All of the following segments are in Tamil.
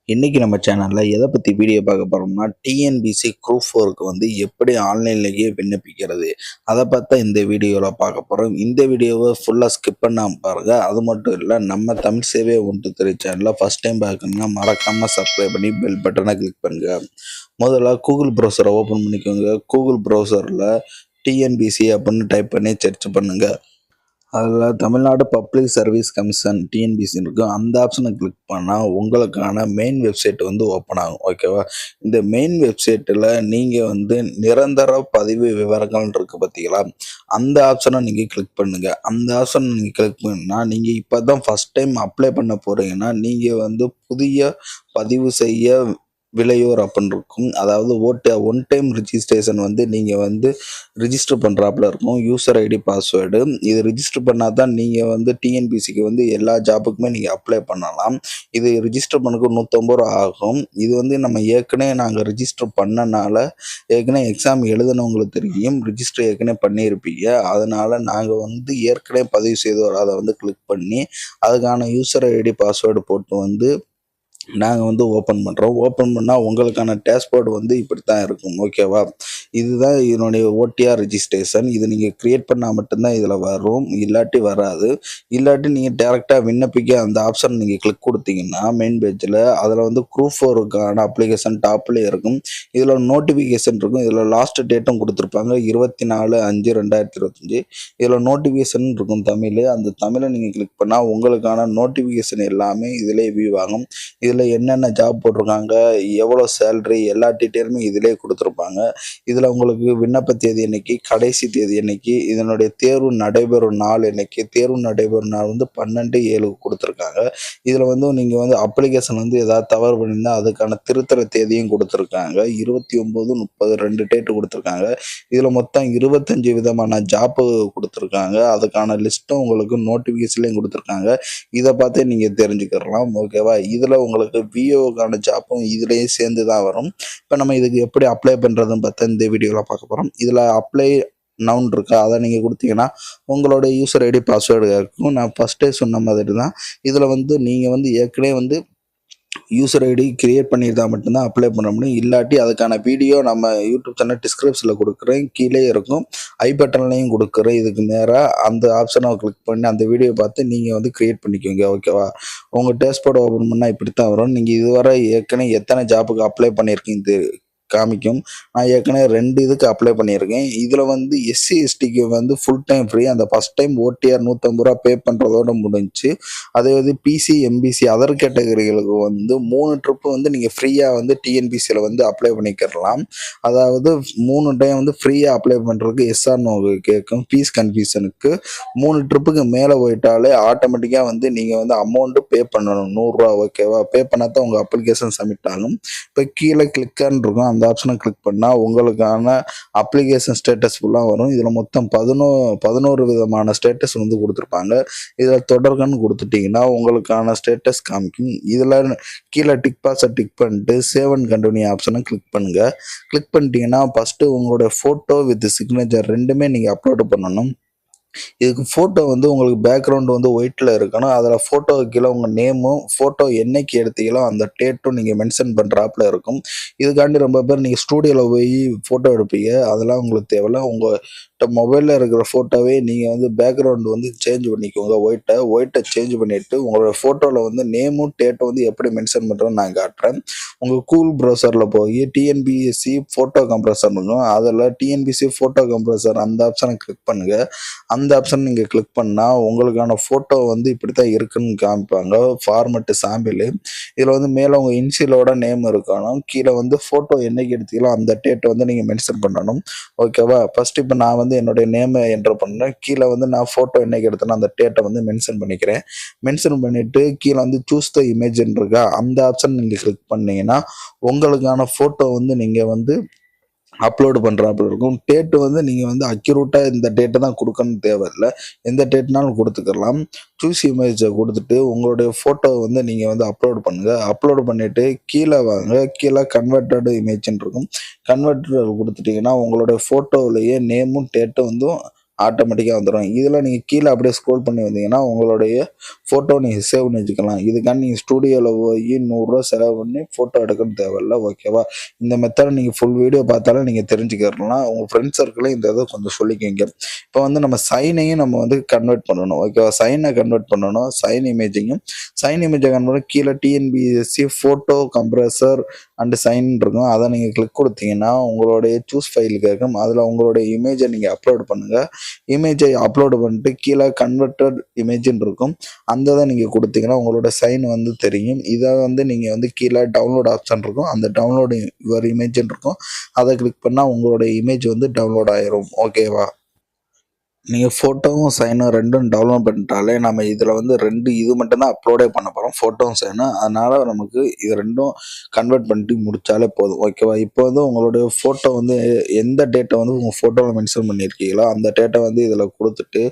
இன்னைக்கு நம்ம சேனல்ல எதை பத்தி வீடியோ பார்க்க போறோம்னா, டிஎன்பிசி குரூப் 4க்கு வந்து எப்படி ஆன்லைன்லயே விண்ணப்பிக்கிறது? அத பத்தி இந்த வீடியோல பார்க்க போறோம். இந்த வீடியோவ ஃபுல்லா ஸ்கிப் பண்ணாம பாருங்க. அது மட்டும் இல்ல, நம்ம தமிழ் சேவை 123 சேனல ஃபர்ஸ்ட் டைம் பார்க்கணும்னா மறக்காம சப்ஸ்கிரைப் பண்ணி பெல் பட்டனை கிளிக் பண்ணுங்க. முதல்ல கூகுள் ப்ரௌசரை ஓப்பன் பண்ணிக்கோங்க. கூகுள் ப்ரௌசர்ல டிஎன்பிசி அப்படின்னு டைப் பண்ணி சர்ச் பண்ணுங்க. அதில் Tamil Nadu public service commission TNPSC இருக்கும். அந்த ஆப்ஷனை கிளிக் பண்ணால் உங்களுக்கான மெயின் வெப்சைட் வந்து ஓப்பன் ஆகும். ஓகேவா? இந்த மெயின் வெப்சைட்டில் நீங்கள் வந்து நிரந்தர பதிவு விவரங்கள் இருக்குது பார்த்தீங்களா? அந்த ஆப்ஷனை நீங்கள் கிளிக் பண்ணுங்கள். அந்த ஆப்ஷனை நீங்கள் கிளிக் பண்ணால் நீங்கள் இப்போ தான் ஃபஸ்ட் டைம் அப்ளை பண்ண போகிறீங்கன்னா நீங்கள் வந்து புதிய பதிவு செய்ய விலையோர் அப்படின்னு இருக்கும். அதாவது ஒன் டைம் ரிஜிஸ்ட்ரேஷன் வந்து நீங்கள் வந்து ரிஜிஸ்டர் பண்ணுறாப்புல இருக்கும். யூசர் ஐடி பாஸ்வேர்டு இது ரிஜிஸ்டர் பண்ணால் தான் நீங்கள் வந்து டிஎன்பிசிக்கு வந்து எல்லா ஜாப்புக்குமே நீங்கள் அப்ளை பண்ணலாம். இது ரிஜிஸ்டர் பண்ணக்கு ரூ. 150 ஆகும். இது வந்து நம்ம ஏற்கனவே நாங்கள் ரிஜிஸ்டர் பண்ணனால ஏற்கனவே எக்ஸாம் எழுதுனவங்களுக்கு தெரியும். ரிஜிஸ்டர் ஏற்கனவே பண்ணியிருப்பீங்க. அதனால் நாங்கள் வந்து ஏற்கனவே பதிவு செய்தோர் அதை வந்து கிளிக் பண்ணி அதுக்கான யூசர் ஐடி பாஸ்வேர்டு போட்டு வந்து நாங்கள் வந்து ஓப்பன் பண்ணுறோம். ஓப்பன் பண்ணால் உங்களுக்கான டேஷ்போர்டு வந்து இப்படி தான் இருக்கும். ஓகேவா? இதுதான் இதனுடைய ஓடிஆர் ரிஜிஸ்ட்ரேஷன். இது நீங்கள் க்ரியேட் பண்ணால் மட்டும்தான் இதில் வரும், இல்லாட்டி வராது. இல்லாட்டி நீங்கள் டேரெக்டாக விண்ணப்பிக்க அந்த ஆப்ஷன் நீங்கள் கிளிக் கொடுத்தீங்கன்னா மெயின் பேஜில் அதில் வந்து குரூப் 4க்கான அப்ளிகேஷன் டாப்லேயே இருக்கும். இதில் நோட்டிஃபிகேஷன் இருக்கும். இதில் லாஸ்ட் டேட்டும் கொடுத்துருப்பாங்க 24/5/2025. இதில் நோட்டிஃபிகேஷன் இருக்கும் தமிழ். அந்த தமிழை நீங்கள் கிளிக் பண்ணால் உங்களுக்கான நோட்டிஃபிகேஷன் எல்லாமே இதிலே வியூ ஆகும். இதில் என்னென்ன ஜாப் போட்டிருக்காங்க, எவ்வளோ சேலரி, எல்லா டீட்டெயிலுமே இதிலே கொடுத்துருப்பாங்க. இதில் உங்களுக்கு விண்ணப்ப தேதி என்னைக்கு, கடைசி தேதி என்னைக்கு, இதனுடைய தேர்வு நடைபெறும் நாள் என்னைக்கு, தேர்வு நடைபெறும் நாள் வந்து 12/7 கொடுத்துருக்காங்க. இதில் வந்து நீங்கள் வந்து அப்ளிகேஷன் வந்து ஏதாவது தவறு பண்ணியிருந்தால் அதுக்கான திருத்தர தேதியும் கொடுத்துருக்காங்க. 29, 30 2 டேட்டு கொடுத்துருக்காங்க. இதில் மொத்தம் 25 விதமான ஜாப்பு கொடுத்துருக்காங்க. அதுக்கான லிஸ்ட்டும் உங்களுக்கு நோட்டிஃபிகேஷன்லையும் கொடுத்துருக்காங்க. இதை பார்த்து நீங்கள் தெரிஞ்சுக்கலாம். ஓகேவா? இதில் உங்களுக்கு விஓக்கான ஜாப்பும் இதுலேயே சேர்ந்து தான் வரும். இப்போ நம்ம இதுக்கு எப்படி அப்ளை பண்ணுறதுன்னு பார்த்தா இந்த வீடியோவில் பார்க்க போகிறோம். இதில் அப்ளை நவுன் இருக்கா, அதை நீங்கள் கொடுத்தீங்கன்னா உங்களோட யூசர் ஐடி பாஸ்வேர்டு இருக்கும். நான் ஃபஸ்ட்டே சொன்ன மாதிரி தான் இதில் வந்து நீங்கள் வந்து ஏற்கனவே வந்து யூசர் ஐடி கிரியேட் பண்ணியிருந்தா மட்டும்தான் அப்ளை பண்ண முடியும். இல்லாட்டி அதுக்கான வீடியோ நம்ம யூடியூப் சேனல் டிஸ்கிரிப்ஷனில் கொடுக்குறேன், கீழே இருக்கும், ஐ பட்டன்லையும் கொடுக்குறேன். இதுக்கு நேராக அந்த ஆப்ஷனை கிளிக் பண்ணி அந்த வீடியோ பார்த்து நீங்கள் வந்து கிரியேட் பண்ணிக்கோங்க. ஓகேவா? உங்கள் டேஷ்போர்ட் ஓப்பன் பண்ணால் இப்படி தான் வரும். நீங்கள் இதுவரை ஏற்கனவே எத்தனை ஜாப்புக்கு அப்ளை பண்ணியிருக்கீங்க காமிக்கும். நான் ஏற்கனவே 2 இதுக்கு அப்ளை பண்ணியிருக்கேன். இதில் வந்து எஸ்சி எஸ்டிக்கு வந்து ஃபுல் டைம் ஃப்ரீ. அந்த ஃபஸ்ட் டைம் ஓடிஆர் ரூ. 150 பே பண்ணுறதோட முடிஞ்சு. அதே வந்து பிசி எம்பிசி அதர் கேட்டகரிகளுக்கு வந்து 3 ட்ரிப்பு வந்து நீங்கள் ஃப்ரீயாக வந்து டிஎன்பிசியில் வந்து அப்ளை பண்ணிக்கிறலாம். அதாவது 3 டைம் வந்து ஃப்ரீயாக அப்ளை பண்ணுறதுக்கு எஸ்ஆர் நோ கேட்கும். ஃபீஸ் கன்ஃபியூஷனுக்கு 3 ட்ரிப்புக்கு மேலே போயிட்டாலே ஆட்டோமேட்டிக்காக வந்து நீங்கள் வந்து அமௌண்ட்டு பே பண்ணணும் ரூ. 100. ஓகேவா? பே பண்ணால் தான் உங்கள் அப்ளிகேஷன் சப்மிட் ஆகும். இப்போ கீழே கிளிக்கான்னு இருக்கும், அந்த ஆப்ஷனை கிளிக் பண்ணால் உங்களுக்கான அப்ளிகேஷன் ஸ்டேட்டஸ் ஃபுல்லாக வரும். இதில் மொத்தம் 11 விதமான ஸ்டேட்டஸ் வந்து கொடுத்துருப்பாங்க. இதில் தொடர்கன்னு கொடுத்துட்டிங்கன்னா உங்களுக்கான ஸ்டேட்டஸ் காமிக்கும். இதில் கீழே டிக் பாஸை டிக் பண்ணிட்டு சேவ் அண்ட் கண்டினியூ ஆப்ஷனை கிளிக் பண்ணுங்கள். கிளிக் பண்ணிட்டீங்கன்னா ஃபஸ்ட்டு உங்களுடைய ஃபோட்டோ வித் சிக்னேச்சர் ரெண்டுமே நீங்கள் அப்லோடு பண்ணணும். இதுக்கு ஃபோட்டோ வந்து உங்களுக்கு பேக்ரவுண்டு வந்து ஒயிட்டில் இருக்கணும். அதில் ஃபோட்டோ கீழே உங்கள் நேமும் ஃபோட்டோ என்னைக்கு எடுத்தீங்களோ அந்த டேட்டும் நீங்கள் மென்ஷன் பண்ணுறாப்புல இருக்கும். இதுக்காண்டி ரொம்ப பேர் நீங்கள் ஸ்டூடியோவில் போய் ஃபோட்டோ எடுப்பீங்க. அதெல்லாம் உங்களுக்கு தேவையில்ல. உங்கள்கிட்ட மொபைலில் இருக்கிற ஃபோட்டோவே நீங்கள் வந்து பேக்ரவுண்டு வந்து சேஞ்ச் பண்ணிக்கோங்க. ஒயிட்டை சேஞ்ச் பண்ணிவிட்டு உங்களோட ஃபோட்டோவில் வந்து நேமும் டேட்டும் வந்து எப்படி மென்ஷன் பண்ணுறோன்னு நான் காட்டுறேன். உங்கள் கூகுள் ப்ரௌசரில் போய் டிஎன்பிஎஸ்சி ஃபோட்டோ கம்ப்ரஸர் இருக்கும். அதில் டிஎன்பிஎஸ்சி ஃபோட்டோ கம்ப்ரஸர் அந்த ஆப்ஷனை கிளிக் பண்ணுங்கள். அந்த ஆப்ஷன் நீங்கள் கிளிக் பண்ணால் உங்களுக்கான ஃபோட்டோ வந்து இப்படி தான் இருக்குன்னு காமிப்பாங்க. Format sample. இதில் வந்து மேலே உங்கள் இன்சியலோட நேம் இருக்கணும். கீழே வந்து ஃபோட்டோ என்னைக்கு எடுத்தீங்களோ அந்த டேட்டை வந்து நீங்கள் மென்ஷன் பண்ணணும். ஓகேவா? ஃபஸ்ட்டு இப்போ நான் வந்து என்னுடைய நேமை என்டர் பண்ணுறேன். கீழே வந்து நான் ஃபோட்டோ என்னைக்கு எடுத்தேனோ அந்த டேட்டை வந்து மென்ஷன் பண்ணிக்கிறேன். மென்ஷன் பண்ணிவிட்டு கீழே வந்து சூஸ் த இமேஜ்ன்னு இருக்கா, அந்த ஆப்ஷன் நீங்கள் கிளிக் பண்ணிங்கன்னா உங்களுக்கான ஃபோட்டோ வந்து நீங்கள் வந்து அப்லோடு பண்ணுறாப்புல இருக்கும். டேட்டு வந்து நீங்கள் வந்து அக்யூரேட்டாக இந்த டேட்டை தான் கொடுக்கணும்னு தேவையில்லை, எந்த டேட்னாலும் கொடுத்துக்கலாம். சூஸ் இமேஜை கொடுத்துட்டு உங்களுடைய ஃபோட்டோ வந்து நீங்கள் வந்து அப்லோடு பண்ணுங்கள். அப்லோடு பண்ணிவிட்டு கீழே வாங்க. கீழே கன்வெர்ட்டட் இமேஜ்ன்னு இருக்கும். கன்வெர்ட்டட் கொடுத்துட்டிங்கன்னா உங்களுடைய ஃபோட்டோவிலேயே நேமும் டேட்டும் வந்து ஆட்டோமேட்டிக்காக வந்துடும். இதில் நீங்கள் கீழே அப்படியே ஸ்க்ரோல் பண்ணி வந்தீங்கன்னா உங்களுடைய ஃபோட்டோ நீங்கள் சேவ் பண்ணி வச்சுக்கலாம். இதுக்காண்டி நீங்கள் ஸ்டூடியோவில் போய் ரூ. 100 செலவு பண்ணி ஃபோட்டோ எடுக்கணும் தேவையில்ல. ஓகேவா? இந்த மெத்தட் நீங்கள் ஃபுல் வீடியோ பார்த்தாலும் நீங்கள் தெரிஞ்சுக்கலாம். உங்கள் ஃப்ரெண்ட்ஸ் சர்க்கிளையும் இந்த இதை கொஞ்சம் சொல்லிக்கோங்க. இப்போ வந்து நம்ம சைனையும் நம்ம வந்து கன்வெர்ட் பண்ணணும். ஓகேவா? சைனை கன்வெர்ட் பண்ணணும். சைன் இமேஜை கன்வெர்ட் கீழே TNPSC photo compressor and sign இருக்கும். அதை நீங்கள் கிளிக் கொடுத்தீங்கன்னா உங்களுடைய சூஸ் ஃபைல் கேட்கும். அதில் உங்களுடைய இமேஜை நீங்கள் அப்லோட் பண்ணுங்கள். இமேஜை அப்லோடு பண்ணிட்டு கீழே கன்வெர்டட் இமேஜ்னு இருக்கும். அந்த இதை நீங்கள் கொடுத்தீங்கன்னா உங்களோட சைன் வந்து தெரியும். இதை வந்து நீங்கள் வந்து கீழே டவுன்லோட் ஆப்ஷன் இருக்கும். அந்த டவுன்லோடு யுவர் இமேஜ்னு இருக்கும். அதை கிளிக் பண்ணால் உங்களோட இமேஜ் வந்து டவுன்லோட் ஆயிரும். ஓகேவா? நீங்கள் ஃபோட்டோவும் சைனும் 2ம் டவுன்லோட் பண்ணிட்டாலே நம்ம இதில் வந்து 2 இது மட்டும் தான் அப்லோடே பண்ண போகிறோம், ஃபோட்டோவும் சைனும். அதனால் நமக்கு இது 2ம் கன்வெர்ட் பண்ணிட்டு முடித்தாலே போதும். ஓகேவா? இப்போ வந்து உங்களுடைய ஃபோட்டோ வந்து எந்த டேட்டை வந்து உங்கள் ஃபோட்டோவில் மென்ஷன் பண்ணியிருக்கீங்களோ அந்த டேட்டை வந்து இதில் கொடுத்துட்டு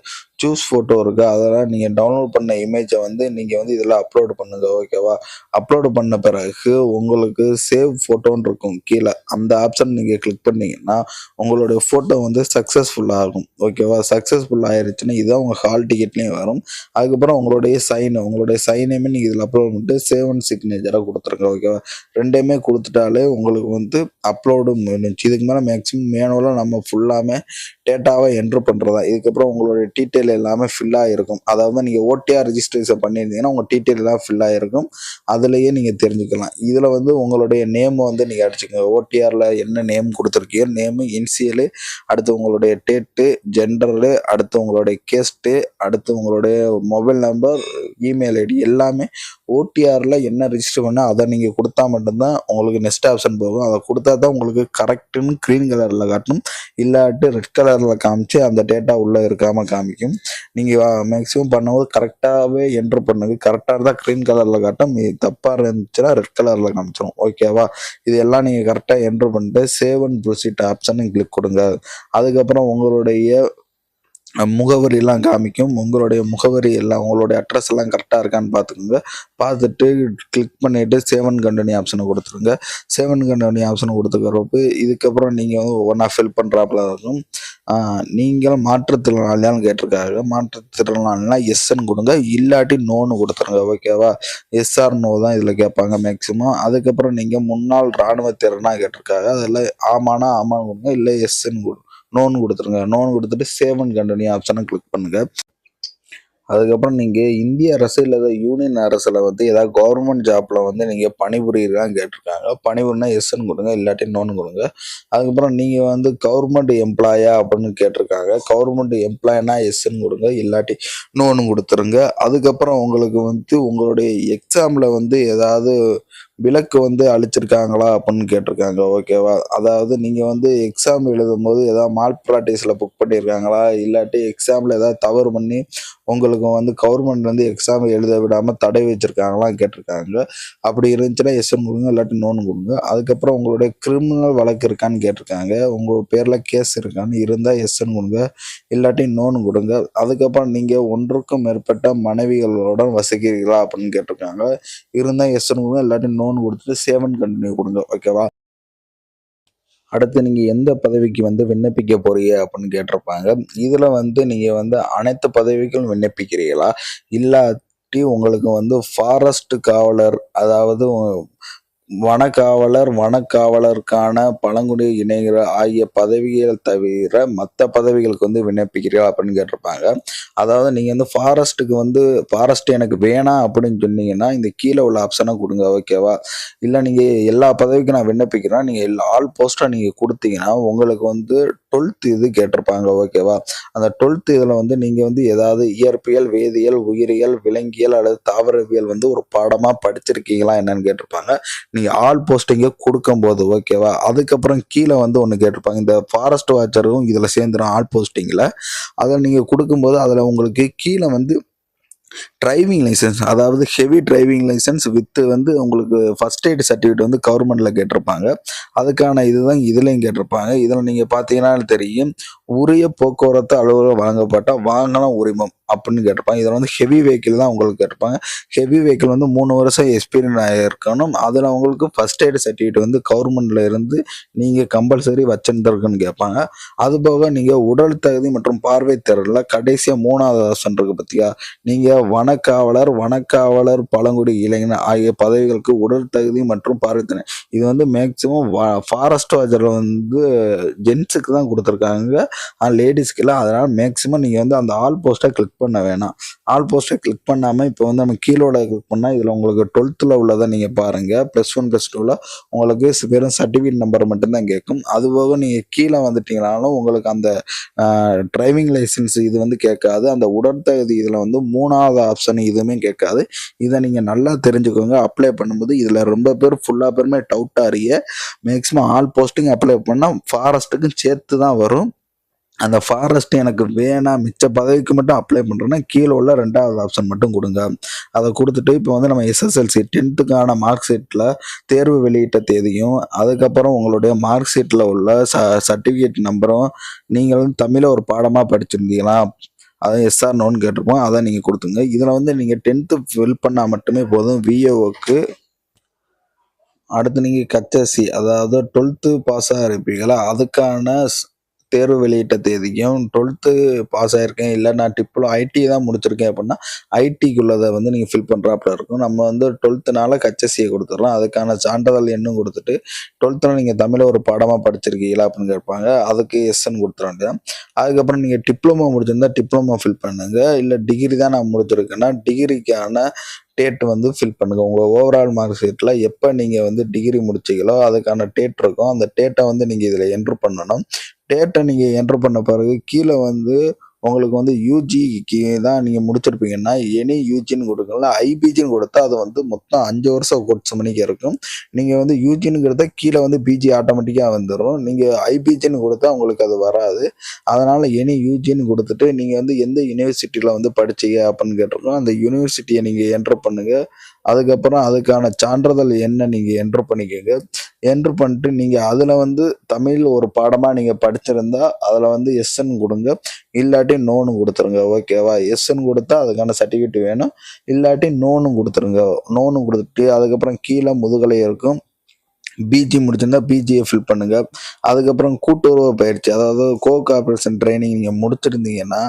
சூஸ் ஃபோட்டோ இருக்குது, அதெல்லாம் நீங்கள் டவுன்லோட் பண்ண இமேஜை வந்து நீங்கள் வந்து இதில் அப்லோடு பண்ணுங்கள். ஓகேவா? அப்லோடு பண்ண பிறகு உங்களுக்கு சேவ் ஃபோட்டோன்னு இருக்கும் கீழே. அந்த ஆப்ஷன் நீங்கள் கிளிக் பண்ணிங்கன்னா உங்களுடைய ஃபோட்டோ வந்து சக்ஸஸ்ஃபுல்லாக ஆகும். ஓகேவா? சக்ஸஸ்ஃபுல் ஆயிருச்சுன்னா இதுதான் உங்கள் ஹால் டிக்கெட்லேயும் வரும். அதுக்கப்புறம் உங்களுடைய சைனையுமே நீங்கள் இதில் அப்லோட் பண்ணிட்டு சேவ் அண்ட் சிக்னேச்சராக கொடுத்துருங்க. ஓகேவா? 2மே கொடுத்துட்டாலே உங்களுக்கு வந்து அப்லோடு முடிஞ்சுச்சு. இதுக்கு மேலே மேக்ஸிமம் மேனுவலாக நம்ம ஃபுல்லாமே டேட்டாவை என்ட்ரு பண்ணுறதா. இதுக்கப்புறம் உங்களுடைய டீட்டெயில் எல்லாமே ஃபில் ஆகிருக்கும். அதாவது நீங்கள் ஓடிஆர் ரிஜிஸ்ட்ரேஷன் பண்ணியிருந்தீங்கன்னா உங்கள் டீட்டெயில் எல்லாம் ஃபில் ஆகிருக்கும். அதுலேயே நீங்கள் தெரிஞ்சுக்கலாம். இதில் வந்து உங்களுடைய நேம் வந்து நீங்கள் அடிச்சுக்கோங்க. ஓடிஆரில் என்ன நேம் கொடுத்துருக்கீங்க, நேமு, இனிஷியலு, அடுத்து உங்களுடைய டேட்டு, ஜெண்டரு, அடுத்து உங்களுடைய கேஸ்ட்டு, அடுத்து உங்களுடைய மொபைல் நம்பர், இமெயில் ஐடி எல்லாமே ஓடிஆரில் என்ன ரிஜிஸ்டர் பண்ணால் அதை நீங்கள் கொடுத்தா மட்டும்தான் உங்களுக்கு நெக்ஸ்ட் ஆப்ஷன் போகும். அதை கொடுத்தா தான் உங்களுக்கு கரெக்டுன்னு க்ரீன் கலரில் காட்டணும். இல்லாட்டி ரெட் கலரில் காமிச்சு அந்த டேட்டா உள்ளே இருக்காமல் காமிக்கும். நீங்கள் மேக்ஸிமம் பண்ணும்போது கரெக்டாகவே என்ட்ரு பண்ணுங்க. கரெக்டாக இருந்தால் க்ரீன் கலரில் காட்டும். தப்பாக இருந்துச்சுன்னா ரெட் கலரில் காமிச்சிடும். ஓகேவா? இது எல்லாம் நீங்கள் கரெக்டாக என்ட்ரு பண்ணிட்டு save and proceed option click கொடுங்க. அதுக்கப்புறம் உங்களுடைய முகவரியெல்லாம் காமிக்கும். உங்களுடைய முகவரி எல்லாம் உங்களுடைய அட்ரஸ் எல்லாம் கரெக்டாக இருக்கான்னு பார்த்துக்கோங்க. பார்த்துட்டு கிளிக் பண்ணிவிட்டு சேவ் அண்ட் கண்டினியூ ஆப்ஷனை கொடுத்துருங்க. சேவ் அண்ட் கண்டினியூ ஆப்ஷனை கொடுத்துக்கிறப்ப இதுக்கப்புறம் நீங்கள் வந்து ஒவ்வொன்றா ஃபில் பண்ணுறாப்புல இருக்கும். நீங்கள் மாற்றுத்திறனாளியான்னு கேட்டிருக்காங்க. மாற்றுத்திறனாளினா எஸ்ன்னு கொடுங்க, இல்லாட்டி நோன்னு கொடுத்துருங்க. ஓகேவா? எஸ்ஆர் நோ தான் இதில் கேட்பாங்க மேக்ஸிமம். அதுக்கப்புறம் நீங்கள் முன்னாள் இராணுவத்திறனா கேட்டிருக்காங்க. அதில் ஆமானா ஆமான்னு கொடுங்க, இல்லை எஸ்ன்னு நோன்னு கொடுத்துருங்க. நோன்னு கொடுத்துட்டு சேவ் அண்ட் கண்டினியூ ஆப்ஷனை கிளிக் பண்ணுங்கள். அதுக்கப்புறம் நீங்கள் இந்திய அரசு இல்லை யூனியன் அரசில் வந்து ஏதாவது கவர்மெண்ட் ஜாப்பில் வந்து நீங்கள் பணிபுரியலான்னு கேட்டிருக்காங்க. பணிபுரினா எஸ்ன்னு கொடுங்க, இல்லாட்டி நோன்னு கொடுங்க. அதுக்கப்புறம் நீங்கள் வந்து கவர்மெண்ட் எம்ப்ளாயா அப்படின்னு கேட்டிருக்காங்க. கவர்மெண்ட் எம்ப்ளாய்னா எஸ்ன்னு கொடுங்க, இல்லாட்டி நோன்னு கொடுத்துருங்க. அதுக்கப்புறம் உங்களுக்கு வந்து உங்களுடைய எக்ஸாமில் வந்து ஏதாவது விலக்கு வந்து அளிச்சிருக்காங்களா அப்படின்னு கேட்டிருக்காங்க. ஓகேவா? அதாவது நீங்கள் வந்து எக்ஸாம் எழுதும் போது ஏதாவது மால் ப்ராக்டிஸில் புக் பண்ணியிருக்காங்களா, இல்லாட்டி எக்ஸாமில் ஏதாவது தவறு பண்ணி உங்களுக்கு வந்து கவர்மெண்ட்லேருந்து எக்ஸாம் எழுத விடாமல் தடை வச்சுருக்காங்களாம் கேட்டிருக்காங்க. அப்படி இருந்துச்சுன்னா எஸ்ன்னு கொடுங்க, இல்லாட்டி நோன்னு கொடுங்க. அதுக்கப்புறம் உங்களுடைய கிரிமினல் வழக்கு இருக்கான்னு கேட்டிருக்காங்க. உங்கள் பேரில் கேஸ் இருக்கான்னு இருந்தால் எஸ்ன்னு கொடுங்க, இல்லாட்டி நோன்னு கொடுங்க. அதுக்கப்புறம் நீங்கள் ஒன்றுக்கும் மேற்பட்ட மனைவிகளோட வசிக்கிறீர்களா அப்படின்னு கேட்டிருக்காங்க. இருந்தால் எஸ்ன்னு கொடுங்க, இல்லாட்டி நோன்னு கொடுத்துட்டு சேவ் அண்ட் கண்டினியூ கொடுங்க. ஓகேவா? அடுத்து நீங்கள் எந்த பதவிக்கு வந்து விண்ணப்பிக்க போறீங்க அப்படின்னு கேட்டிருப்பாங்க. இதில் வந்து நீங்கள் வந்து அனைத்து பதவிக்கும் விண்ணப்பிக்கிறீங்களா, இல்லாட்டி உங்களுக்கு வந்து ஃபாரஸ்ட் காவலர், அதாவது வனக்காவலருக்கான பழங்குடி இணைகள் ஆகிய பதவிகள் தவிர மற்ற பதவிகளுக்கு வந்து விண்ணப்பிக்கிறீர்கள் அப்படின்னு கேட்டிருப்பாங்க. அதாவது நீங்கள் வந்து ஃபாரஸ்ட் எனக்கு வேணாம் அப்படின்னு சொன்னீங்கன்னா இந்த கீழே உள்ள ஆப்ஷனை கொடுங்க. ஓகேவா? இல்லை நீங்கள் எல்லா பதவிக்கும் நான் விண்ணப்பிக்கிறேன், நீங்கள் ஆல் போஸ்ட்டாக நீங்கள் கொடுத்தீங்கன்னா உங்களுக்கு வந்து 12th இது கேட்டிருப்பாங்க. ஓகேவா? அந்த 12th இதில் வந்து நீங்கள் வந்து ஏதாவது இயற்பியல், வேதியியல், உயிரியல், விலங்கியல் அல்லது தாவரவியல் வந்து ஒரு பாடமாக படிச்சிருக்கீங்களா என்னன்னு கேட்டிருப்பாங்க. நீங்கள் ஆல் போஸ்டிங்கை கொடுக்கும்போது. ஓகேவா? அதுக்கப்புறம் கீழே வந்து ஒன்று கேட்டிருப்பாங்க. இந்த ஃபாரஸ்ட் வாட்சரும் இதில் சேர்ந்துடும் ஆல் போஸ்டிங்கில். அதை நீங்கள் கொடுக்கும்போது அதில் உங்களுக்கு கீழே வந்து டிரைவிங் லைசன்ஸ், அதாவது ஹெவி டிரைவிங் லைசன்ஸ் வித் வந்து உங்களுக்கு ஃபர்ஸ்ட் எய்ட் சர்டிஃபிகேட் வந்து கவர்மெண்ட்டில் கேட்டிருப்பாங்க. அதுக்கான இதுதான் இதுலேயும் கேட்டிருப்பாங்க. இதில் நீங்கள் பார்த்தீங்கன்னா தெரியும், உரிய போக்குவரத்து அலுவலகம் வழங்கப்பட்ட வாகன உரிமம் அப்படின்னு கேட்டிருப்பாங்க. இதில் வந்து ஹெவி வெஹிக்கிள் தான் உங்களுக்கு கேட்டிருப்பாங்க. ஹெவி வெஹிக்கிள் வந்து 3 வருஷம் எக்ஸ்பீரியன்ஸ் ஆகிருக்கணும். அதில் உங்களுக்கு ஃபர்ஸ்ட் எய்டு சர்டிஃபிகேட் வந்து கவர்மெண்ட்ல இருந்து நீங்கள் கம்பல்சரி வச்சுருந்துருக்குன்னு கேட்பாங்க. அதுபோக நீங்கள் உடல் தகுதி மற்றும் பார்வை திறனில் கடைசியாக 3வது ஆப்ஷன் இருக்குது பார்த்தியா, நீங்கள் வனக்காவலர் பழங்குடி இளைஞர் ஆகிய பதவிகளுக்கு உடல் தகுதி மற்றும் பார்வை திறன். இது வந்து மேக்சிமம் ஃபாரஸ்ட் வாட்சரில் வந்து ஜென்ஸுக்கு தான் கொடுத்துருக்காங்க, லேடிஸ்க்கு இல்லை. அதனால் மேக்ஸிமம் நீங்கள் வந்து அந்த ஆல் போஸ்ட்டை கிளிக் பண்ண வேணாம். ஆல் போஸ்ட்டை கிளிக் பண்ணாமல் இப்போ வந்து நம்ம கீழோட கிளிக் பண்ணால் இதில் உங்களுக்கு 12th உள்ளதை நீங்கள் பாருங்கள். +1 +2ல் உங்களுக்கு வெறும் சர்டிஃபிகேட் நம்பர் மட்டும்தான் கேட்கும். அதுபோக நீங்கள் கீழே வந்துட்டீங்கனாலும் உங்களுக்கு அந்த டிரைவிங் லைசன்ஸ் இது வந்து கேட்காது. அந்த உடற்தகுதி இதில் வந்து 3வது ஆப்ஷன் இதுவுமே கேட்காது. இதை நீங்கள் நல்லா தெரிஞ்சுக்கோங்க. அப்ளை பண்ணும்போது இதில் ரொம்ப பேர் ஃபுல்லாக பேருமே டவுட்டாக அறிய மேக்ஸிமம் ஆல் போஸ்டிங் அப்ளை பண்ணால் ஃபாரஸ்ட்டுக்கும் சேர்த்து தான் வரும். அந்த ஃபாரஸ்ட் எனக்கு வேணாம், மிச்ச பதவிக்கு மட்டும் அப்ளை பண்ணுறேன்னா கீழே உள்ள 2வது ஆப்ஷன் மட்டும் கொடுங்க. அதை கொடுத்துட்டு இப்போ வந்து நம்ம எஸ்எஸ்எல்சி 10th மார்க் ஷீட்டில் தேர்வு வெளியிட்ட தேதியும், அதுக்கப்புறம் உங்களுடைய மார்க் ஷீட்டில் உள்ள சர்டிஃபிகேட் நம்பரும், நீங்கள் வந்து தமிழை ஒரு பாடமாக படிச்சிருந்தீங்களா அதான் எஸ்ஆர் நோன்னு கேட்டிருப்போம், அதை நீங்கள் கொடுத்துங்க. இதில் வந்து நீங்கள் 10th ஃபில் பண்ணால் மட்டுமே போதும் விஏஓக்கு. அடுத்து நீங்கள் கச்சசி அதாவது 12th பாஸாக இருப்பீங்களா, அதுக்கான தேர்வு வெளியிட்ட தேதிக்கும் 12th பாஸ் ஆகிருக்கேன் இல்லை நான் ஐடி தான் முடிச்சிருக்கேன் அப்படின்னா ஐடிக்குள்ளதை வந்து நீங்கள் ஃபில் பண்ணுறாப்புல இருக்கும். நம்ம வந்து 12th கச்சசியை கொடுத்துடலாம். அதுக்கான சான்றிதழ் எண்ணும் கொடுத்துட்டு 12th நீங்கள் தமிழை ஒரு பாடமாக படிச்சிருக்கீங்களா அப்படின்னு கேட்பாங்க. அதுக்கு எஸ்ன்னு கொடுத்துட வேண்டியதான். அதுக்கப்புறம் நீங்கள் டிப்ளமோ முடிச்சிருந்தா டிப்ளமோ ஃபில் பண்ணுங்க. இல்லை டிகிரி தான் நான் முடிச்சிருக்கேன்னா டிகிரிக்கான டேட் வந்து ஃபில் பண்ணுங்கள். உங்கள் ஓவரால் மார்க் ஷீட்டில் எப்போ நீங்கள் வந்து டிகிரி முடிச்சிங்களோ அதுக்கான டேட் இருக்கும். அந்த டேட்டை வந்து நீங்கள் இதில் என்ட்ரு பண்ணணும். டேட்டை நீங்கள் என்ட்ரு பண்ண பிறகு கீழே வந்து உங்களுக்கு வந்து யூஜிக்கு தான் நீங்கள் முடிச்சிருப்பீங்கன்னா எனி யூஜின்னு கொடுக்கலாம். ஐபிஜின்னு கொடுத்தா அது வந்து மொத்தம் 5 வருஷம் கோர்ஸ் மணிக்கு இருக்கும். நீங்கள் வந்து யூஜின்னு கொடுத்தா கீழே வந்து பிஜி ஆட்டோமேட்டிக்காக வந்துடும். நீங்கள் ஐபிஜின்னு கொடுத்தா உங்களுக்கு அது வராது. அதனால் எனி யூஜின்னு கொடுத்துட்டு நீங்கள் வந்து எந்த யூனிவர்சிட்டியில் வந்து படிச்சீங்க அப்படின்னு கேட்டிருக்கோம். அந்த யூனிவர்சிட்டியை நீங்கள் என்ட்ரு பண்ணுங்கள். அதுக்கப்புறம் அதுக்கான சான்றிதழ் என்ன நீங்கள் என்ட்ரு பண்ணிக்கோங்க. என்ட்ரு பண்ணிட்டு நீங்கள் அதில் வந்து தமிழ் ஒரு பாடமாக நீங்கள் படிச்சிருந்தா அதில் வந்து எஸ்ன்னு கொடுங்க, இல்லாட்டி நோன்னு கொடுத்துருங்க. ஓகேவா? எஸ்ன்னு கொடுத்தா அதுக்கான சர்டிஃபிகேட் வேணும், இல்லாட்டி நோன்னு கொடுத்துருங்க. நோன்னு கொடுத்துட்டு அதுக்கப்புறம் கீழே முதுகலை இருக்கும். பிஜி முடிச்சிருந்தா பிஜியை ஃபில் பண்ணுங்க. அதுக்கப்புறம் கூட்டுறவு பயிற்சி அதாவது கோஆபரேஷன் ட்ரைனிங் நீங்கள் முடிச்சிருந்தீங்கன்னா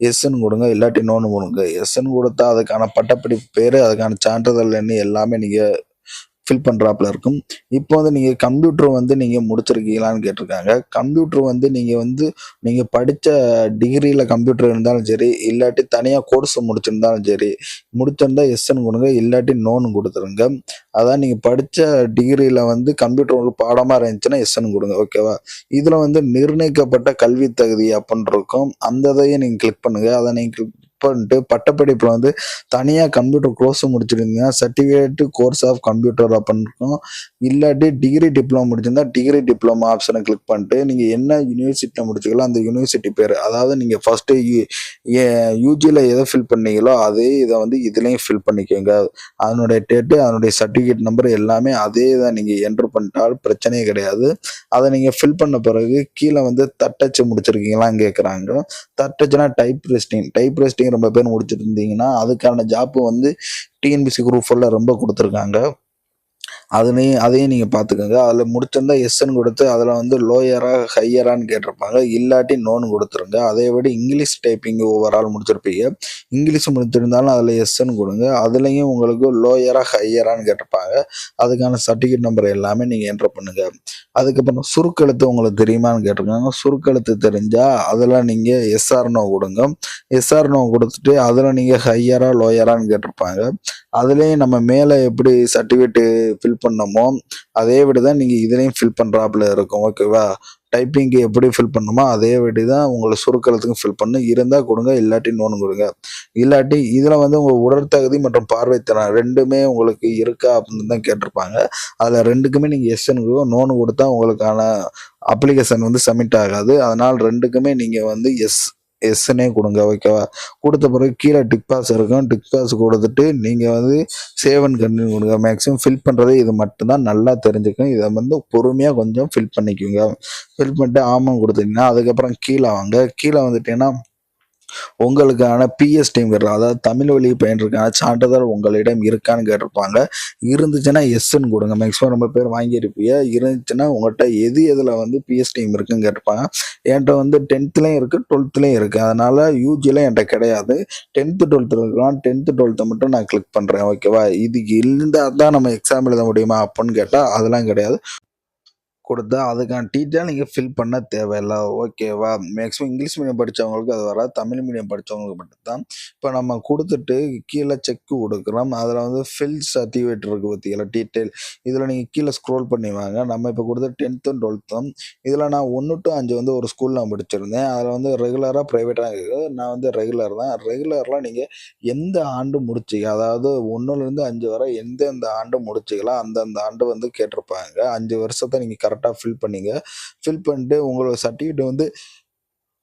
எஸ்ன்னு கொடுங்க, இல்லாட்டி நோன்னு கொடுங்க. எஸ்ன்னு கொடுத்தா அதுக்கான பட்டப்படிப்பு பேர், அதுக்கான சான்றிதழ் எண்ணு எல்லாமே நீங்கள் ஃபில் பண்ணுறாப்புல இருக்கும். இப்போ வந்து நீங்கள் கம்ப்யூட்டர் வந்து நீங்கள் முடிச்சிருக்கீங்களான்னு கேட்டிருக்காங்க. கம்ப்யூட்டர் வந்து நீங்கள் படித்த டிகிரியில் கம்ப்யூட்டர் இருந்தாலும் சரி, இல்லாட்டி தனியாக கோர்ஸ் முடிச்சிருந்தாலும் சரி, முடிச்சிருந்தா எஸ்ன்னு கொடுங்க, இல்லாட்டி நோன்னு கொடுத்துருங்க. அதான் நீங்கள் படித்த டிகிரியில் வந்து கம்ப்யூட்டர் உங்களுக்கு பாடமாக இருந்துச்சுன்னா எஸ்ன்னு கொடுங்க. ஓகேவா? இதில் வந்து நிர்ணயிக்கப்பட்ட கல்வி தகுதி அப்படின்னு இருக்கும். அந்த இதையும் நீங்கள் கிளிக் பண்ணுங்கள். அதை நீங்கள் கிளிக் பண்ணிட்டு பட்டப்படிப்பில் வந்து தனியாக கம்ப்யூட்டர் கோர்ஸ் முடிச்சிருந்தீங்கன்னா சர்டிஃபிகேட் கோர்ஸ் ஆஃப் கம்ப்யூட்டர் அப்படின்னு இருக்கும். இல்லாட்டி டிகிரி டிப்ளமோ முடிச்சிருந்தா டிகிரி டிப்ளமோ ஆப்ஷனை கிளிக் பண்ணிட்டு நீங்கள் என்ன யூனிவர்சிட்டியில் முடிச்சிக்கலாம் அந்த யூனிவர்சிட்டி பேர், அதாவது நீங்கள் ஃபஸ்ட்டு யூஜியில் எதை ஃபில் பண்ணீங்களோ அதே இதை வந்து இதுலேயும் ஃபில் பண்ணிக்கோங்க. அதனுடைய டேட்டு, அதனுடைய சர்டிஃபிகேட் நம்பர் எல்லாமே அதே தான் நீங்கள் என்ட்ரு பண்ணிட்டால் பிரச்சனையே கிடையாது. அதை நீங்கள் ஃபில் பண்ண பிறகு கீழே வந்து தட்டச்சு முடிச்சிருக்கீங்களான்னு கேட்குறாங்க. தட்டச்சுனா டைப் ரைட்டிங் ரொம்ப பேர் முடிச்சுட்டு இருந்தீங்கன்னா அதுக்கான ஜாப்பு வந்து டிஎன்பிசி குரூப் 4ல ரொம்ப கொடுத்துருக்காங்க. அதையும் நீங்கள் பார்த்துக்கோங்க. அதில் முடிச்சிருந்தா எஸ்ன்னு கொடுத்து அதில் வந்து லோயரா ஹையரான்னு கேட்டிருப்பாங்க, இல்லாட்டி நோன்னு கொடுத்துருங்க. அதே விட இங்கிலீஷ் டைப்பிங் ஓவரால் முடிச்சிருப்பீங்க. இங்கிலீஷ் முடிச்சிருந்தாலும் அதில் எஸ்ன்னு கொடுங்க. அதுலேயும் உங்களுக்கு லோயரா ஹையரான்னு கேட்டிருப்பாங்க. அதுக்கான சர்டிஃபிகேட் நம்பர் எல்லாமே நீங்கள் என்ட்ரு பண்ணுங்க. அதுக்கப்புறம் சுருக்கெழுத்து உங்களுக்கு தெரியுமான்னு கேட்டிருக்காங்க. சுருக்கெழுத்து தெரிஞ்சால் அதில் நீங்கள் எஸ்ஆர்னோ கொடுங்க. எஸ்ஆர்னோ கொடுத்துட்டு அதில் நீங்கள் ஹையரா லோயரான்னு கேட்டிருப்பாங்க. அதுலேயும் நம்ம மேலே எப்படி சர்டிஃபிகேட்டு ஃபில் பண்ணமோ அதே விட தான் நீங்கள் இதுலேயும் ஃபில் பண்ணுறாப்புல இருக்கும். ஓகேவா? டைப்பிங்கு எப்படி ஃபில் பண்ணணுமோ அதே விட தான் உங்களுக்கு சுருக்கெழுத்துக்கும் ஃபில் பண்ணணும். இருந்தால் கொடுங்க, இல்லாட்டி நோன்னு கொடுங்க. இல்லாட்டி இதில் வந்து உங்கள் உடற்தகுதி மற்றும் பார்வைத்திறன் ரெண்டுமே உங்களுக்கு இருக்கா அப்படின்னு தான் கேட்டிருப்பாங்க. அதில் ரெண்டுக்குமே நீங்கள் எஸ்ன்னு நோன்னு கொடுத்தா உங்களுக்கான அப்ளிகேஷன் வந்து சப்மிட் ஆகாது. அதனால் ரெண்டுக்குமே நீங்கள் வந்து எஸ் எஸ்ன்னே கொடுங்க. ஓகேவா? கொடுத்த பிறகு கீழே டிக் பாஸ் இருக்கும். டிக் பாஸ் கொடுத்துட்டு நீங்கள் வந்து சேவ் அண்ட் கன்டினியூ கொடுங்க. மேக்ஸிமம் ஃபில் பண்ணுறது இது மட்டும்தான், நல்லா தெரிஞ்சுக்கணும். இதை வந்து பொறுமையாக கொஞ்சம் ஃபில் பண்ணிக்கோங்க. ஃபில் பண்ணிட்டு ஆமாம் கொடுத்துட்டீங்கன்னா அதுக்கப்புறம் கீழே வாங்க. கீழே வந்துட்டீங்கன்னா உங்களுக்கான பிஎஸ் டீம் கேட்கலாம். அதாவது தமிழ் வழி பயின்றதுக்கான சான்றிதழ் உங்களிடம் இருக்கான்னு கேட்டிருப்பாங்க. இருந்துச்சுன்னா எஸ்ன்னு கொடுங்க. மேக்ஸிமம் ரொம்ப பேர் வாங்கியிருப்பீங்க. இருந்துச்சுன்னா உங்கள்கிட்ட எதில் வந்து பிஎஸ் டீம் இருக்குன்னு கேட்டிருப்பாங்க. என்கிட்ட வந்து 10th இருக்குது, 12th இருக்குது. அதனால் யூஜியில் என்கிட்ட கிடையாது. 10th 12th இருக்கலாம். 10th 12th மட்டும் நான் கிளிக் பண்ணுறேன். ஓகேவா? இதுக்கு இருந்தால் தான் நம்ம எக்ஸாம் எழுத முடியுமா அப்படின்னு கேட்டால் அதெல்லாம் கிடையாது. கொடுத்தா அதுக்கான டீட்டெயில் நீங்கள் ஃபில் பண்ண தேவையில்லை. ஓகேவா? மேக்ஸிமம் இங்கிலீஷ் மீடியம் படித்தவங்களுக்கு அது வராது. தமிழ் மீடியம் படித்தவங்களுக்கு மட்டும்தான். இப்போ நம்ம கொடுத்துட்டு கீழே செக்கு கொடுக்குறோம். அதில் வந்து ஃபில் சர்டிஃபிகேட் இருக்குது பார்த்தீங்களா, டீட்டெயில். இதில் நீங்கள் கீழே ஸ்க்ரோல் பண்ணி வாங்க. நம்ம இப்போ கொடுத்த 10th 12th இதில் நான் 1 to 5 வந்து ஒரு ஸ்கூலில் நான் படிச்சிருந்தேன். அதில் வந்து ரெகுலராக ப்ரைவேட்டாக இருக்குது. நான் வந்து ரெகுலர் தான். ரெகுலரில் நீங்கள் எந்த ஆண்டு முடிச்சிங்க, அதாவது 1லேருந்து 5 வரை எந்தெந்த ஆண்டு முடிச்சிங்களோ அந்தந்த ஆண்டு வந்து கேட்டிருப்பாங்க. 5 வருஷத்தை நீங்கள் கரெக்டாக ஃபில் பண்ணிங்க. ஃபில் பண்ணிட்டு உங்களோட சர்டிஃபிகேட் வந்து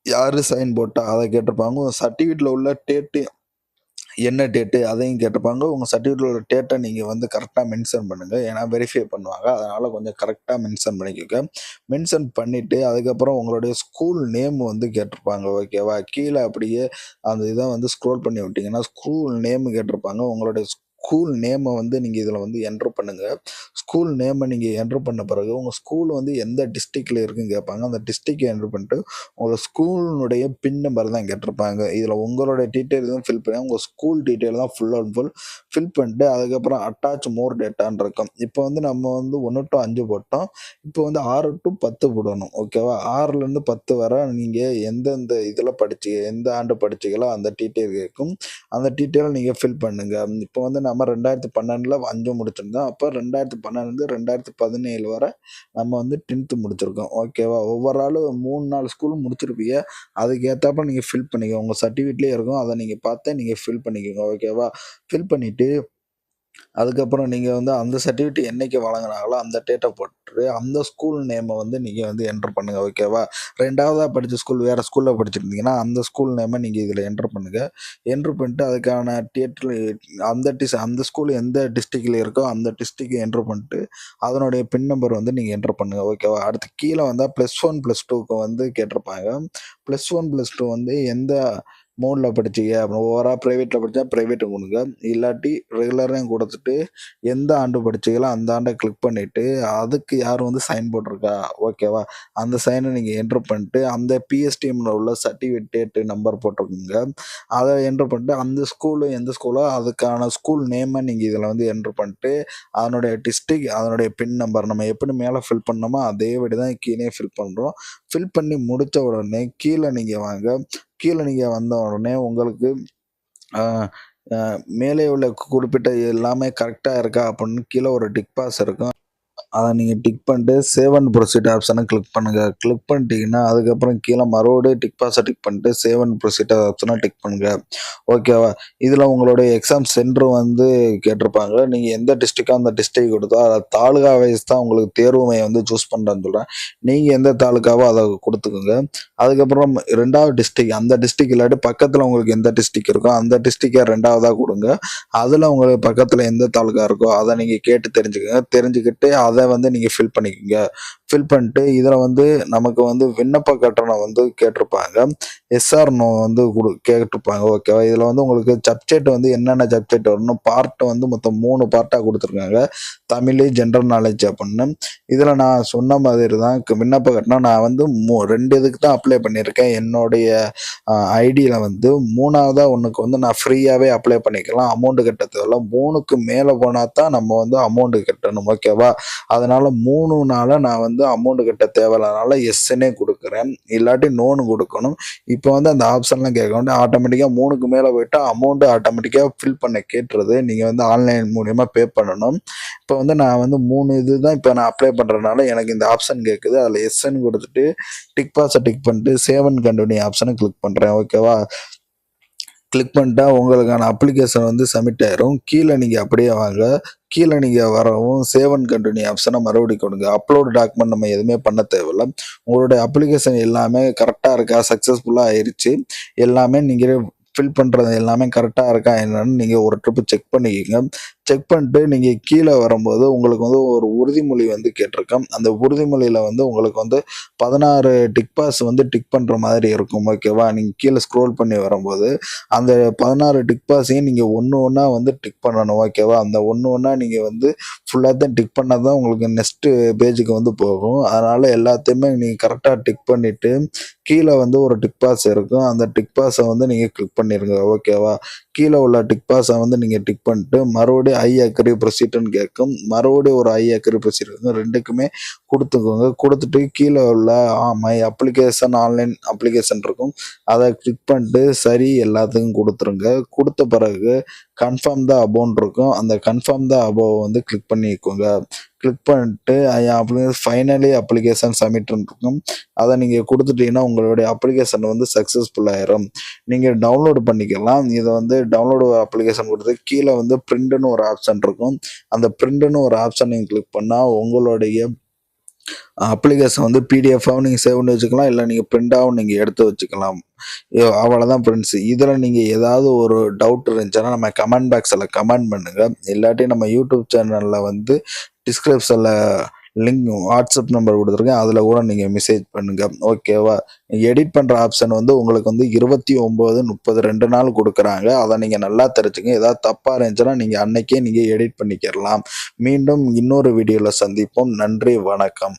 யார் சைன் போட்டா அதை கேட்டிருப்பாங்க. உங்கள் சர்டிஃபிகேட்டில் உள்ள டேட்டு என்ன டேட்டு அதையும் கேட்டிருப்பாங்க. உங்கள் சர்டிஃபிகேட்டில் உள்ள டேட்டை நீங்கள் வந்து கரெக்டாக மென்ஷன் பண்ணுங்கள். ஏன்னா வெரிஃபை பண்ணுவாங்க. அதனால் கொஞ்சம் கரெக்டாக மென்ஷன் பண்ணிக்கோங்க. மென்ஷன் பண்ணிவிட்டு அதுக்கப்புறம் உங்களுடைய ஸ்கூல் நேம் வந்து கேட்டிருப்பாங்க. ஓகேவா? கீழே அப்படியே அந்த இதை வந்து ஸ்க்ரோல் பண்ணி விட்டிங்கன்னா ஸ்கூல் நேம் கேட்டிருப்பாங்க. உங்களுடைய ஸ்கூல் நேமை வந்து நீங்கள் இதில் வந்து என்ட்ரு பண்ணுங்கள். ஸ்கூல் நேமை நீங்கள் என்ட்ரு பண்ண பிறகு உங்கள் ஸ்கூல் வந்து எந்த டிஸ்ட்ரிக்டில் இருக்குன்னு கேட்பாங்க. அந்த டிஸ்ட்ரிக்டை என்ட்ரு பண்ணிட்டு உங்களோட ஸ்கூலினுடைய பின் நம்பர் தான் கேட்டிருப்பாங்க. இதில் உங்களுடைய டீட்டெயில் தான் ஃபில் பண்ணி உங்கள் ஸ்கூல் டீட்டெயில் தான் ஃபுல் அண்ட் ஃபுல் ஃபில் பண்ணிட்டு அதுக்கப்புறம் அட்டாச் மோர் டேட்டான்னு இருக்கும். இப்போ வந்து நம்ம வந்து 1 to 5 போட்டோம். இப்போ வந்து 6 to 10 போடணும். ஓகேவா? 6லேருந்து 10 வரை நீங்கள் எந்தெந்த இதில் எந்த ஆண்டு படிச்சிங்களோ அந்த டீட்டெயில் கேட்கும். அந்த டீட்டெயிலை நீங்கள் ஃபில் பண்ணுங்கள். இப்போ வந்து நம்ம 2012 5 முடிச்சிருந்தோம். அப்போ 2012 2017 வரை நம்ம வந்து 10th முடிச்சிருக்கோம். ஓகேவா? ஒவ்வொரு ஆள் 3-4 ஸ்கூல் முடிச்சிருப்பீங்க. அதுக்கு ஏற்றாப்புல நீங்கள் ஃபில் பண்ணிக்கோங்க. உங்கள் சர்டிஃபிகேட்லேயே இருக்கும். அதை நீங்கள் பார்த்து நீங்கள் ஃபில் பண்ணிக்கோங்க. ஓகேவா? ஃபில் பண்ணிவிட்டு அதுக்கப்புறம் நீங்கள் வந்து அந்த சர்டிஃபிகேட் என்னைக்கு வழங்குனாங்களோ அந்த டேட்டை போட்டு அந்த ஸ்கூல் நேமை வந்து நீங்கள் வந்து என்ட்ரு பண்ணுங்கள். ஓகேவா? 2வதா படித்த ஸ்கூல் வேறு ஸ்கூலில் படிச்சிருந்தீங்கன்னா அந்த ஸ்கூல் நேமை நீங்கள் இதில் என்ட்ரு பண்ணுங்கள். என்ட்ரு பண்ணிட்டு அதுக்கான அந்த ஸ்கூல் எந்த டிஸ்ட்ரிக்டில் இருக்கோ அந்த டிஸ்ட்ரிக்டை என்ட்ரு பண்ணிட்டு அதனுடைய பின் நம்பர் வந்து நீங்கள் என்ட்ரு பண்ணுங்கள். ஓகேவா? அடுத்து கீழே வந்தால் +1 +2க்கு வந்து கேட்டிருப்பாங்க. +1 +2 வந்து எந்த மோடில் படிச்சீங்க அப்புறம் ஓவராக ப்ரைவேட்டில் படித்தா ப்ரைவேட்டு கொடுங்க. இல்லாட்டி ரெகுலரையும் கொடுத்துட்டு எந்த ஆண்டு படிச்சீங்களோ அந்த ஆண்டை கிளிக் பண்ணிவிட்டு அதுக்கு யார் வந்து சைன் போட்டிருக்கா, ஓகேவா? அந்த சைனை நீங்கள் என்ட்ரு பண்ணிட்டு அந்த பிஎஸ்டிஎம்மில் உள்ள சர்டிஃபிகேட் டேட்டு நம்பர் போட்டிருக்குங்க. அதை என்ட்ரு பண்ணிட்டு அந்த ஸ்கூலு எந்த ஸ்கூலோ அதுக்கான ஸ்கூல் நேமை நீங்கள் இதில் வந்து என்ட்ரு பண்ணிட்டு அதனுடைய டிஸ்ட்ரிக் அதனுடைய பின் நம்பர் நம்ம எப்படி மேலே ஃபில் பண்ணோமோ அதேபடி தான் கீழே ஃபில் பண்ணுறோம். ஃபில் பண்ணி முடித்த உடனே கீழே நீங்கள் வாங்க. கீழே நீங்கள் வந்த உடனே உங்களுக்கு மேலே உள்ள குறிப்பிட்ட எல்லாமே கரெக்டாக இருக்கா அப்படின்னு கீழே ஒரு டிக் பாஸ் இருக்கும். அதை நீங்கள் டிக் பண்ணிட்டு சேவ் அண்ட் ப்ரொசீட் ஆப்ஷனை கிளிக் பண்ணுங்கள். கிளிக் பண்ணிட்டீங்கன்னா அதுக்கப்புறம் கீழே மறுபடியும் டிக் பாஸை டிக் பண்ணிட்டு சேவ் அண்ட் ப்ரொசீட் ஆப்ஷனை டிக் பண்ணுங்கள். ஓகேவா? இதில் உங்களுடைய எக்ஸாம் சென்டர் வந்து கேட்டிருப்பாங்க. நீங்கள் எந்த டிஸ்ட்ரிக்டோ அந்த டிஸ்ட்ரிக் கொடுத்தா அதை தாலுகா வைஸ் தான் உங்களுக்கு தேர்வு மையம் வந்து சூஸ் பண்ணுறேன்னு சொல்கிறேன். நீங்கள் எந்த தாலுக்காவோ அதை கொடுத்துக்குங்க. அதுக்கப்புறம் 2வது டிஸ்ட்ரிக் அந்த டிஸ்ட்ரிக் இல்லாட்டி பக்கத்தில் உங்களுக்கு எந்த டிஸ்ட்ரிக் இருக்கோ அந்த டிஸ்ட்ரிக்கை 2வதாக கொடுங்க. அதில் உங்களுக்கு பக்கத்தில் எந்த தாலுக்கா இருக்கோ அதை நீங்கள் கேட்டு தெரிஞ்சுக்கிட்டு அதை வந்து நீங்கள் ஃபில் பண்ணிக்கோங்க. ஃபில் பண்ணிட்டு இதில் வந்து நமக்கு வந்து விண்ணப்ப கட்டணம் வந்து கேட்டிருப்பாங்க. எஸ்ஆர் நோ வந்து கேட்டிருப்பாங்க. ஓகேவா? இதில் வந்து உங்களுக்கு சப்ஜெக்ட் வந்து என்னென்ன சப்ஜெக்ட் வரணும் பார்ட் வந்து மொத்தம் 3 பார்ட்டாக கொடுத்துருக்காங்க. தமிழ், ஜென்ரல் நாலேஜ் அப்படின்னு. இதில் நான் சொன்ன மாதிரி தான் விண்ணப்ப கட்டணம் நான் வந்து 2 இதுக்கு தான் அப்ளை பண்ணியிருக்கேன். என்னுடைய ஐடியில் வந்து 3வதா ஒன்றுக்கு வந்து நான் ஃப்ரீயாகவே அப்ளை பண்ணிக்கலாம். அமௌண்ட்டு கட்ட தேவையில்ல. 3க்கு மேலே போனால் தான் நம்ம வந்து அமௌண்ட்டு கட்டணும். ஓகேவா? அதனால் 3னால நான் வந்து அமௌண்ட்டு கட்ட தேவையில்லனால எஸ்ன்னே கொடுக்குறேன். இல்லாட்டி நோன்னு கொடுக்கணும். இப்போ வந்து அந்த ஆப்ஷன்லாம் கேட்க வேண்டிய ஆட்டோமேட்டிக்காக 3க்கு மேலே போயிட்டால் அமௌண்ட்டு ஆட்டோமேட்டிக்காக ஃபில் பண்ண கேட்டுருது. நீங்கள் வந்து ஆன்லைன் மூலிமா பே பண்ணணும். இப்போ வந்து நான் வந்து 3 இது தான் இப்போ நான் அப்ளை பண்ணுறதுனால எனக்கு இந்த ஆப்ஷன் கேட்குது. அதில் எஸ்ன்னு கொடுத்துட்டு டிக் பாஸை டிக் பண்ணிட்டு சேவ் அண்ட் கண்டினியூ ஆப்ஷனை கிளிக் பண்ணுறேன். ஓகேவா? கிளிக் பண்ணிட்டா உங்களுக்கான அப்ளிகேஷன் வந்து சப்மிட் ஆயிரும். கீழ நீங்க அப்படியே வாங்க. கீழ நீங்க வரவும் சேவ் அண்ட் கன்டின்யூ ஆப்ஷன மறுபடியும் கொடுங்க. அப்லோட் டாக்குமெண்ட் நம்ம எதுவுமே பண்ண தேவையில்ல. உங்களுடைய அப்ளிகேஷன் எல்லாமே கரெக்ட்டா இருக்கா? சக்சஸ்ஃபுல்லா ஆயிருச்சு. எல்லாமே நீங்களே ஃபில் பண்றது எல்லாமே கரெக்ட்டா இருக்கா என்னன்னு நீங்க ஒரு ட்ரிப் செக் பண்ணிக்கங்க. செக் பண்ணிட்டு நீங்க கீழ வரும்போது உங்களுக்கு வந்து ஒரு உறுதிமொழி வந்து கேட்டிருக்கும். அந்த உறுதிமொழியில வந்து உங்களுக்கு வந்து 16 டிக் பாஸ் வந்து டிக் பண்ற மாதிரி இருக்கும். ஓகேவா? நீங்க கீழ ஸ்க்ரோல் பண்ணி வரும்போது அந்த 16 டிக் பாஸையும் நீங்க ஒண்ணு ஒண்ணா வந்து டிக் பண்ணணும். ஓகேவா? அந்த ஒண்ணு ஒண்ணா நீங்க வந்து ஃபுல்லாத்தையும் டிக் பண்ணா தான் உங்களுக்கு நெக்ஸ்ட் பேஜுக்கு வந்து போகும். அதனால எல்லாத்தையுமே நீங்க கரெக்ட்டா டிக் பண்ணிட்டு, கீழ வந்து ஒரு டிக் பாஸ் இருக்கும். அந்த டிக் பாஸ வந்து நீங்க கிளிக் பண்ணிருங்க. ஓகேவா? கீழ உள்ள டிக் பாஸ வந்து நீங்க டிக் பண்ணிட்டு, மறுபடியும் ஐ அக்ரி ப்ரொசீட்ன்னு கேட்கும். மறுபடியும் ஒரு ஐ அக்ரி ப்ரொசீட் இருக்கும். 2க்குமே குடுத்துக்கோங்க. குடுத்துட்டு கீழ உள்ள மை அப்ளிகேஷன் ஆன்லைன் அப்ளிகேஷன் இருக்கும். அத கிளிக் பண்ணிட்டு சரி எல்லாத்துக்கும் குடுத்துருங்க. குடுத்த பிறகு கன்ஃபர்ம் த அபோன்னு இருக்கும். அந்த கன்ஃபர்ம் த அபோவ வந்து கிளிக் பண்ணிக்கோங்க. கிளிக் பண்ணிட்டு ஃபைனலி அப்ளிகேஷன் சப்மிட்ன்னு இருக்கும். அத நீங்க குடுத்துட்டீங்கன்னா, உங்களுடைய அப்ளிகேஷன் வந்து சக்சஸ்ஃபுல் ஆயிரும். நீங்க டவுன்லோட் பண்ணிக்கலாம். இத வந்து டவுன்லோட் அப்ளிகேஷன் குடுத்து கீழ வந்து பிரிண்ட்ன்னு ஒரு ஆப்ஷன் இருக்கும். அந்த பிரிண்ட்ன்னு ஒரு ஆப்ஷன் நீங்க கிளிக் பண்ணா உங்களுடைய அப்ளிகேஷன் வந்து பிடிஎஃபாவும் நீங்க சேவ் பண்ணி வச்சுக்கலாம். இல்ல நீங்க பிரிண்டாவும் நீங்க எடுத்து வச்சுக்கலாம். அவ்வளோதான் ஃப்ரெண்ட்ஸ். இதுல நீங்க ஏதாவது ஒரு டவுட் இருந்துச்சுன்னா நம்ம கமெண்ட் பாக்ஸ்ல கமெண்ட் பண்ணுங்க. இல்லாட்டி நம்ம யூடியூப் சேனல்ல வந்து டிஸ்கிரிப்ஷன்ல லிங்க் வாட்ஸ்அப் நம்பர் குடுத்துருக்கேன். அதுல கூட நீங்க மெசேஜ் பண்ணுங்க. ஓகேவா? எடிட் பண்ற ஆப்ஷன் வந்து உங்களுக்கு வந்து 29, 30 2 நாள் குடுக்குறாங்க. அத நீங்க நல்லா தெரிஞ்சுக்கங்க. ஏதாவது தப்பா இருந்துச்சுன்னா நீங்க அன்னைக்கே நீங்க எடிட் பண்ணிக்கிறலாம். மீண்டும் இன்னொரு வீடியோல சந்திப்போம். நன்றி, வணக்கம்.